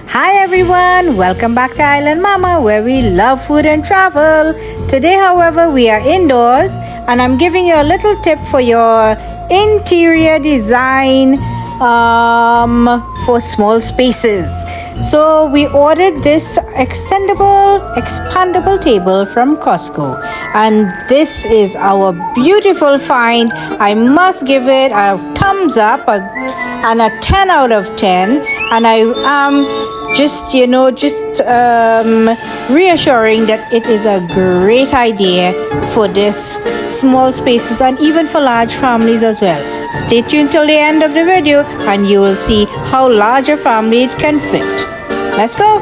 Hi everyone, welcome back to Island Mama where we love food and travel. Today, however, we are indoors and I'm giving you a little tip for your interior design for small spaces. So we ordered this expandable table from Costco, and this is our beautiful find. I must give it a thumbs up and a 10 out of 10, and I am just reassuring that it is a great idea for this small spaces and even for large families as well. Stay tuned till the end of the video and you will see how large a family it can fit. Let's go!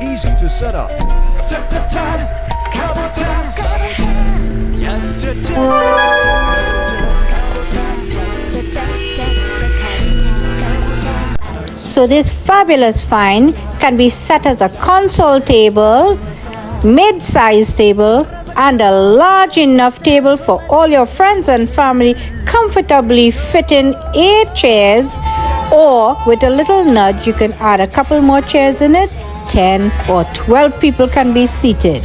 Easy to set up. So this fabulous find can be set as a console table, mid-size table, and a large enough table for all your friends and family, comfortably fit in 8 chairs, or with a little nudge you can add a couple more chairs in it. 10 or 12 people can be seated.